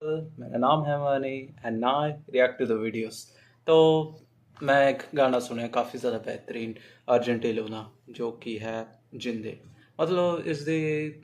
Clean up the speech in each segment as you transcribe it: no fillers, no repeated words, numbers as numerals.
मेरा नाम है Mani and now I react to the videos. तो मैं एक गाना सुना काफ़ी ज़्यादा बेहतरीन अर्जेंटिलोना जो कि है जिंदे। मतलब इसदी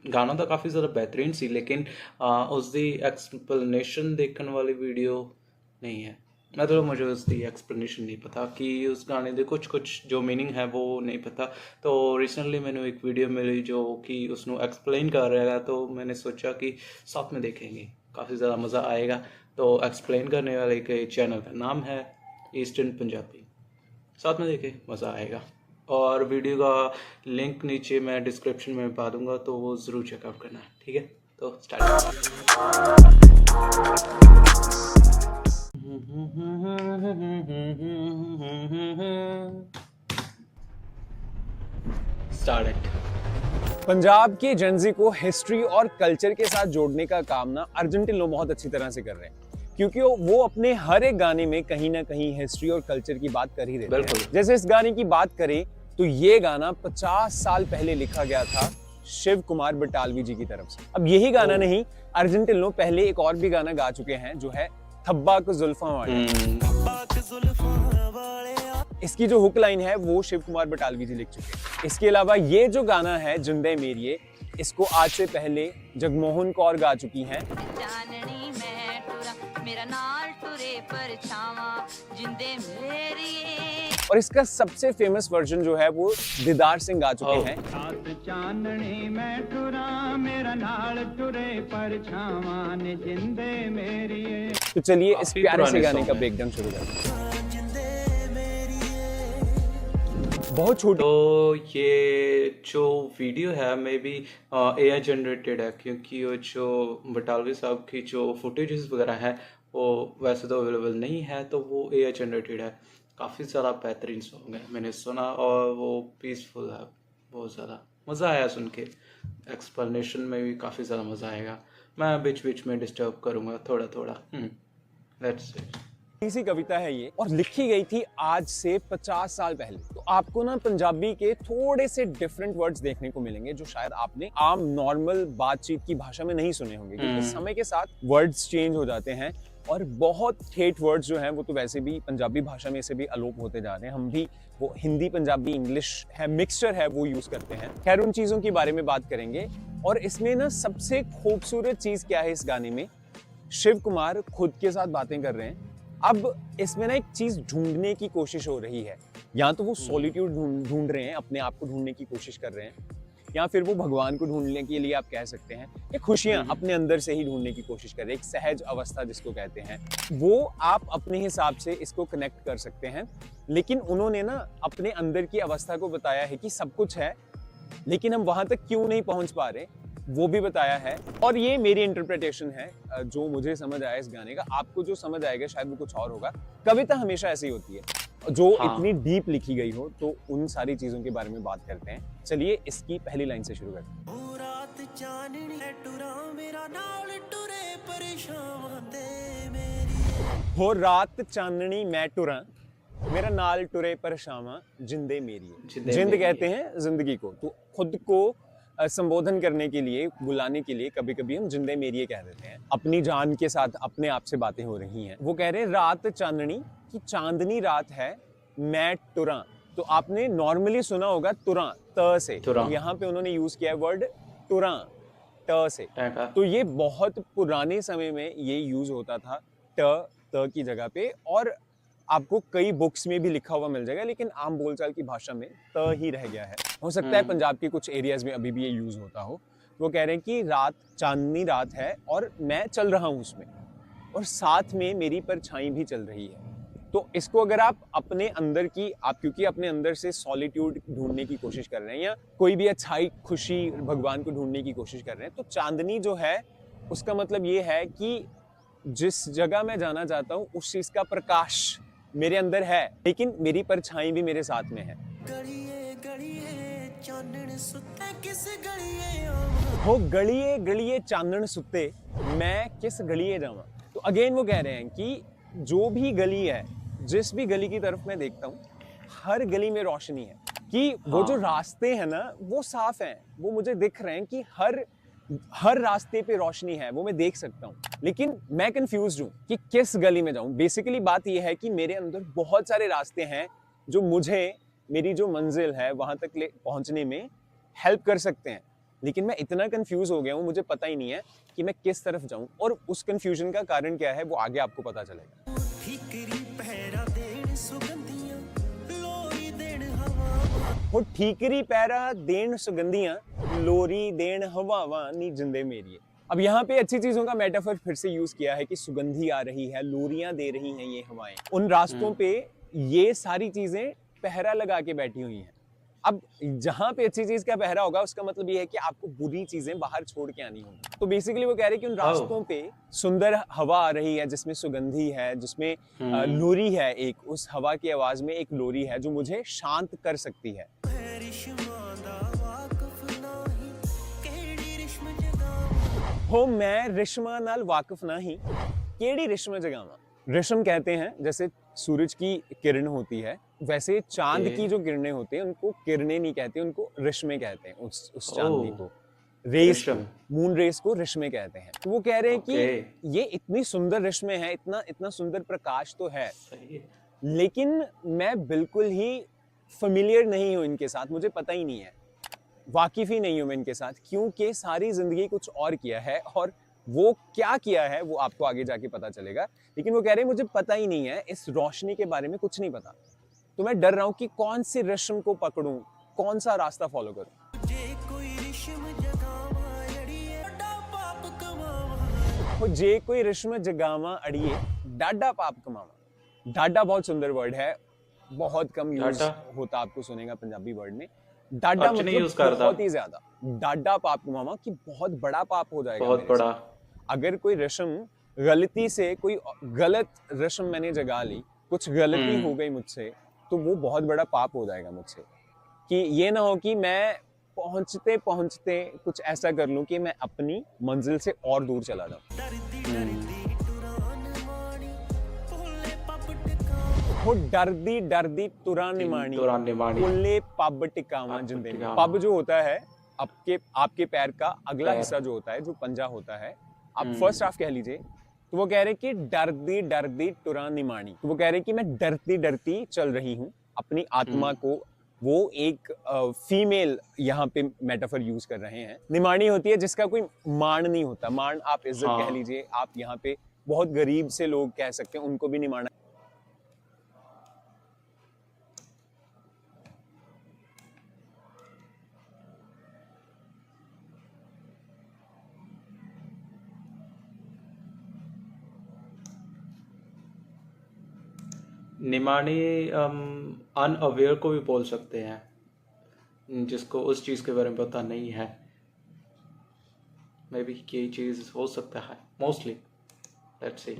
गाना तो काफ़ी ज़्यादा बेहतरीन सी लेकिन उसकी एक्सप्लेनेशन देखने वाली वीडियो नहीं है। मतलब मुझे उसकी एक्सप्लेनेशन नहीं पता कि उस गाने के कुछ जो मीनिंग है वो नहीं पता। तो रिसेंटली मैंने एक वीडियो मिली जो कि उसਨੂੰ एक्सप्लेन कर रहा है, तो मैंने सोचा कि साथ में देखेंगे, काफ़ी ज़्यादा मज़ा आएगा। तो एक्सप्लेन करने वाले के चैनल का नाम है ईस्टर्न पंजाबी। साथ में देखें, मज़ा आएगा। और वीडियो का लिंक नीचे मैं डिस्क्रिप्शन में पा दूंगा, तो वो ज़रूर चेकआउट करना है। ठीक है, तो स्टार्ट इट। पंजाब के जेनजी को हिस्ट्री और कल्चर के साथ जोड़ने का काम ना अर्जेंटिनो बहुत अच्छी तरह से कर रहे हैं, क्योंकि वो अपने हर एक गाने में कहीं ना कहीं हिस्ट्री और कल्चर की बात कर ही देते हैं। जैसे इस गाने की बात करें तो ये गाना 50 साल पहले लिखा गया था शिव कुमार बटालवी जी की तरफ से। अब यही गाना नहीं, अर्जेंटिनो पहले एक और भी गाना गा चुके हैं जो है थब्बा को जुल्फा वाले। इसकी जो हुक लाइन है वो शिव कुमार बटालवी जी लिख चुके हैं। इसके अलावा ये जो गाना है जिंदे मेरिए, इसको आज से पहले जगमोहन कौर गा चुकी हैं। और इसका सबसे फेमस वर्जन जो है वो दीदार सिंह गा चुके हैं। तो चलिए इस प्यारे से गाने का ब्रेकडाउन शुरू करते हैं। बहुत छोटी। तो ये जो वीडियो है मे बी AI जनरेटेड है, क्योंकि वो जो बटालवी साहब की जो फुटेजेस वगैरह है वो वैसे तो अवेलेबल नहीं है, तो वो AI जनरेटेड है। काफ़ी ज़्यादा बेहतरीन सॉन्ग है, मैंने सुना और वो पीसफुल है, बहुत ज़्यादा मज़ा आया सुन के। एक्सप्लेनेशन में भी काफ़ी ज़्यादा मज़ा आएगा। मैं बीच बीच में डिस्टर्ब करूँगा थोड़ा थोड़ा। Let's it. सी कविता है ये, और लिखी गई थी आज से 50 साल पहले। तो आपको ना पंजाबी के थोड़े से डिफरेंट वर्ड्स देखने को मिलेंगे जो शायद आपने आम नॉर्मल बातचीत की भाषा में नहीं सुने होंगे, क्योंकि समय के साथ वर्ड्स चेंज हो जाते हैं और बहुत ठेठ वर्ड्स जो हैं वो तो वैसे भी पंजाबी भाषा में से भी अलोप होते जा रहे हैं। हम भी वो हिंदी पंजाबी इंग्लिश है मिक्सचर है वो यूज करते हैं। खैर उन चीजों के बारे में बात करेंगे। और इसमें ना सबसे खूबसूरत चीज क्या है इस गाने में, शिव कुमार खुद के साथ बातें कर रहे हैं। अब इसमें ना एक चीज ढूंढने की कोशिश हो रही है, या तो वो सॉलिट्यूड ढूंढ रहे हैं, अपने आप को ढूंढने की कोशिश कर रहे हैं, या फिर वो भगवान को ढूंढने के लिए आप कह सकते हैं, ये खुशियां अपने अंदर से ही ढूंढने की कोशिश कर रहे हैं, एक सहज अवस्था जिसको कहते हैं। वो आप अपने हिसाब से इसको कनेक्ट कर सकते हैं, लेकिन उन्होंने ना अपने अंदर की अवस्था को बताया है कि सब कुछ है लेकिन हम वहां तक क्यों नहीं पहुंच पा रहे, वो भी बताया है। और ये मेरी इंटरप्रिटेशन है जो मुझे समझ आया इस गाने का। आपको जो समझ आएगा शायद वो कुछ और होगा। कविता हमेशा ऐसी होती है जो इतनी डीप लिखी गई हो, तो उन सारी चीजों के बारे में बात करते हैं। चलिए इसकी पहली लाइन से शुरू करते हैं। हो रात चांदनी मैं टुरा, मेरा नाल टुरे परछावां जिंदे मेरी। जिंद कहते हैं जिंदगी को, तो खुद को संबोधन करने के लिए, बुलाने के लिए कभी कभी हम जिंदे मेरी कह देते हैं। अपनी जान के साथ अपने आप से बातें हो रही हैं। वो कह रहे हैं रात चांदनी, कि चांदनी रात है, मैं टुरा। तो आपने नॉर्मली सुना होगा तुरा, त से, यहाँ पे उन्होंने यूज किया है वर्ड टुरा, ट से। तो ये बहुत पुराने समय में ये यूज होता था त की जगह पे, और आपको कई बुक्स में भी लिखा हुआ मिल जाएगा, लेकिन आम बोलचाल की भाषा में त ही रह गया है। हो सकता है पंजाब के कुछ एरियाज में अभी भी ये यूज होता हो। वो कह रहे हैं कि रात चांदनी रात है और मैं चल रहा हूं उसमें, और साथ में मेरी परछाई भी चल रही है। तो इसको अगर आप अपने अंदर की, आप क्योंकि अपने अंदर से सॉलिट्यूड ढूंढने की कोशिश कर रहे हैं, या कोई भी अच्छाई खुशी भगवान को ढूंढने की कोशिश कर रहे हैं, तो चांदनी जो है उसका मतलब ये है कि जिस जगह मैं जाना चाहता हूँ उस चीज का प्रकाश मेरे अंदर है, लेकिन मेरी परछाई भी मेरे साथ में है। हो गलिए गलिए चांदन सुते, मैं किस गलिए जावां। तो अगेन वो कह रहे हैं कि जो भी गली है, जिस भी गली की तरफ मैं देखता हूँ, हर गली में रोशनी है, कि वो जो रास्ते हैं ना वो साफ हैं, वो मुझे दिख रहे हैं कि हर हर रास्ते पे रोशनी है, वो मैं देख सकता हूँ, लेकिन मैं कंफ्यूज हूँ कि किस गली में जाऊँ। बेसिकली बात यह है कि मेरे अंदर बहुत सारे रास्ते हैं जो मुझे मेरी जो मंजिल है वहां तक ले पहुंचने में हेल्प कर सकते हैं, लेकिन मैं इतना कंफ्यूज हो गया हूँ, मुझे पता ही नहीं है कि मैं किस तरफ जाऊँ, और उस कंफ्यूजन का कारण क्या है वो आगे आपको पता चलेगा। हो ठीकरी पैरा देन सुगंधियां, लोरी देन हवावां नी जिंदे मेरी। अब यहाँ पे अच्छी चीजों का मेटाफर फिर से यूज किया है कि सुगंधी आ रही है, लोरियां दे रही हैं ये हवाएं। उन रास्तों पे ये सारी चीजें पहरा लगा के बैठी हुई हैं। अब जहां पे अच्छी चीज का पहरा होगा उसका मतलब ये है कि आपको बुरी चीजें बाहर छोड़ के आनी होंगी। तो बेसिकली वो कह रहे हैं कि उन रास्तों पे सुंदर हवा आ रही है जिसमें सुगंधी है, जिसमें लोरी है, एक उस हवा की आवाज में एक लोरी है जो मुझे शांत कर सकती है। हो मैं रिश्मा नाल वाकिफ नहीं, केड़ी रिश्म जगावा। रिश्म कहते हैं जैसे सूरज की किरण होती है, वैसे चांद की जो किरणें होती हैं उनको किरणें नहीं कहते, उनको रिश्मे कहते हैं। उस चांदनी को, रेस को, मून रेस को रिश्मे कहते हैं। तो वो कह रहे हैं कि ये इतनी सुंदर रिश्मे हैं, इतना सुंदर प्रकाश तो है, लेकिन मैं बिल्कुल ही फेमिलियर नहीं हूं इनके साथ, मुझे पता ही नहीं है, वाकिफ ही नहीं हूं मैं इनके साथ, क्योंकि सारी जिंदगी कुछ और किया है, और वो क्या किया है वो आपको आगे जाके पता चलेगा। लेकिन वो कह रहे हैं मुझे पता ही नहीं है, इस रोशनी के बारे में कुछ नहीं पता, तो मैं डर रहा हूं कि कौन सी रस्म को पकड़ूं, कौन सा रास्ता फॉलो करूं। जे कोई रिश्म जगावा अड़िए डाडा पाप कमावा। डाडा बहुत सुंदर वर्ड है, बहुत कम यूज होता, आपको सुनेगा पंजाबी वर्ड में। डाडा मतलब बहुत ही ज्यादा, डाडा पाप कमावा कि बहुत बड़ा पाप हो जाएगा, बहुत बड़ा। अगर कोई रस्म गलती से, कोई गलत रस्म मैंने जगा ली, कुछ गलती हो गई मुझसे, तो वो बहुत बड़ा पाप हो जाएगा मुझसे। कि ये ना हो कि मैं पहुंचते पहुंचते कुछ ऐसा कर लूं कि मैं अपनी मंजिल से और दूर चला जाऊं। हो डरदी डरदी तुरा निमाणी, पुल्ले पब टिकावा जिंदे। पब जो होता है आपके पैर का अगला हिस्सा जो होता है, जो पंजा होता है, आप फर्स्ट हाफ कह लीजिए। तो वो कह रहे कि डरदी डरदी तुरा निमाणी, तो वो कह रहे कि मैं डरती डरती चल रही हूँ अपनी आत्मा को। वो एक फीमेल यहाँ पे मेटाफर यूज कर रहे हैं। निमाणी होती है जिसका कोई मान नहीं होता, मान आप इज्जत कह लीजिए, आप यहाँ पे बहुत गरीब से लोग कह सकते हैं, उनको भी निमाना। निमाणी अनअवेयर को भी बोल सकते हैं, जिसको उस चीज़ के बारे में पता नहीं है। मे बी ये चीज़ हो सकता है, मोस्टली। Let's see.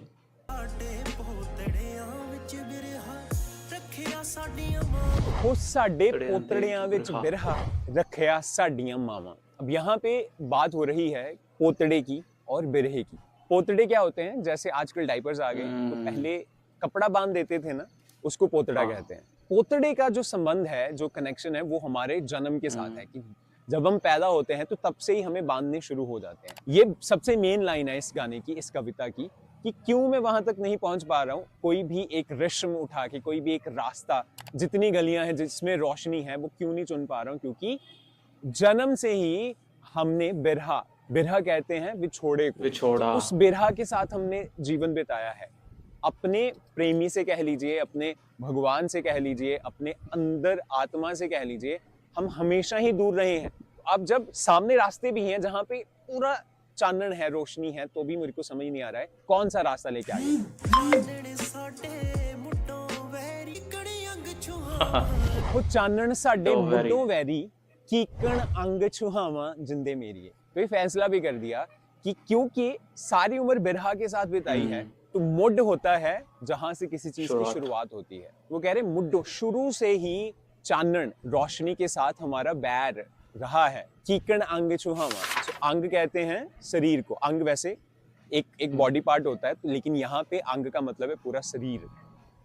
हो साडे पोतड़ियां विच बिरहा रखिया साडियां मावां। अब यहाँ पे बात हो रही है पोतड़े की और बिरहे की। पोतड़े क्या होते हैं, जैसे आजकल डाइपर्स आ गए, तो पहले कपड़ा बांध देते थे ना, उसको पोतड़ा कहते हैं। पोतड़े का जो संबंध है, जो कनेक्शन है, वो हमारे जन्म के साथ है, कि जब हम पैदा होते हैं तो तब से ही हमें बांधने शुरू हो जाते हैं। ये सबसे मेन लाइन है इस गाने की, इस कविता की, कि क्यों मैं वहां तक नहीं पहुंच पा रहा हूँ। कोई भी एक रस्म उठा के, कोई भी एक रास्ता, जितनी गलियां हैं जिसमें रोशनी है, वो क्यों नहीं चुन पा रहा हूँ, क्योंकि जन्म से ही हमने बिरहा, बिरहा कहते हैं विछोड़े को, तो उस बिरहा के साथ हमने जीवन बिताया है। अपने प्रेमी से कह लीजिए, अपने भगवान से कह लीजिए, अपने अंदर आत्मा से कह लीजिए, हम हमेशा ही दूर रहे हैं। अब जब सामने रास्ते भी हैं जहां पे पूरा चानन है, रोशनी है, तो भी मेरे को समझ नहीं आ रहा है कौन सा रास्ता लेके आगे। वो चानन साडे मुड्डों वैरी कीकण अंग छुहावा जिंदे मेरी। तो ये फैसला भी कर दिया कि क्योंकि सारी उम्र बिरहा के साथ बिताई है, तो मुड होता है जहां से किसी चीज की शुरुआत होती है। वो कह रहे मुड्डो, शुरू से ही चानन, रोशनी के साथ हमारा बैर रहा है। कीकण अंग छुहावा, तो अंग कहते हैं शरीर को। अंग वैसे एक बॉडी पार्ट होता है, लेकिन यहाँ पे अंग का मतलब है पूरा शरीर।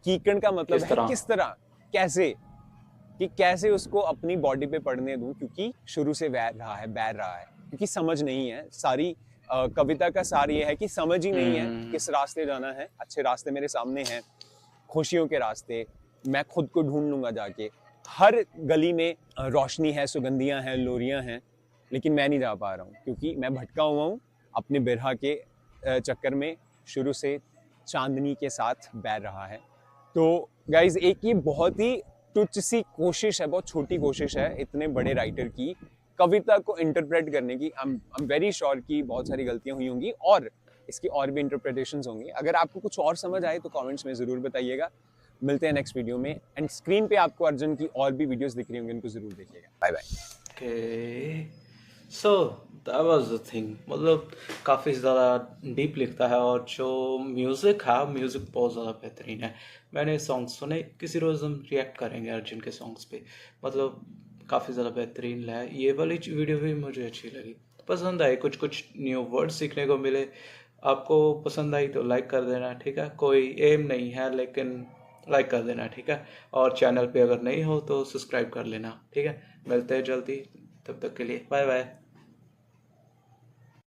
कीकण का मतलब है किस तरह, कैसे, कि कैसे उसको अपनी बॉडी पे पड़ने दूं, क्योंकि शुरू से बैर रहा है, बैर रहा है। क्योंकि समझ नहीं है। सारी कविता का सार ये है कि समझ ही नहीं है किस रास्ते जाना है। अच्छे रास्ते मेरे सामने हैं, खुशियों के रास्ते, मैं खुद को ढूंढ लूंगा जाके। हर गली में रोशनी है, सुगंधियां हैं, लोरियां हैं, लेकिन मैं नहीं जा पा रहा हूँ क्योंकि मैं भटका हुआ हूँ अपने बिरहा के चक्कर में। शुरू से चांदनी के साथ बैर रहा है। तो गाइज एक ये बहुत ही तुच्छ सी कोशिश है, बहुत छोटी कोशिश है इतने बड़े राइटर की कविता को इंटरप्रेट करने की। आई एम वेरी श्योर कि बहुत सारी गलतियां हुई होंगी और इसकी और भी इंटरप्रिटेशंस होंगी। अगर आपको कुछ और समझ आए तो कमेंट्स में ज़रूर बताइएगा। मिलते हैं नेक्स्ट वीडियो में। एंड स्क्रीन पे आपको अर्जुन की और भी वीडियोस दिख रही होंगी, उनको ज़रूर देखिएगा। Bye bye. Okay, so that was the thing. मतलब काफ़ी ज़्यादा डीप लिखता है और जो म्यूज़िक है, म्यूज़िक बहुत ज़्यादा बेहतरीन है। मैंने सॉन्ग सुने, किसी रोज़ हम रिएक्ट करेंगे अर्जुन के सॉन्ग्स पे। मतलब काफ़ी ज़्यादा बेहतरीन है। ये वाली वीडियो भी मुझे अच्छी लगी, पसंद आई। कुछ कुछ न्यू वर्ड सीखने को मिले। आपको पसंद आई तो लाइक कर देना, ठीक है। कोई एम नहीं है, लेकिन लाइक कर देना, ठीक है। और चैनल पे अगर नहीं हो तो सब्सक्राइब कर लेना, ठीक है। मिलते हैं जल्दी, तब तक के लिए बाय बाय।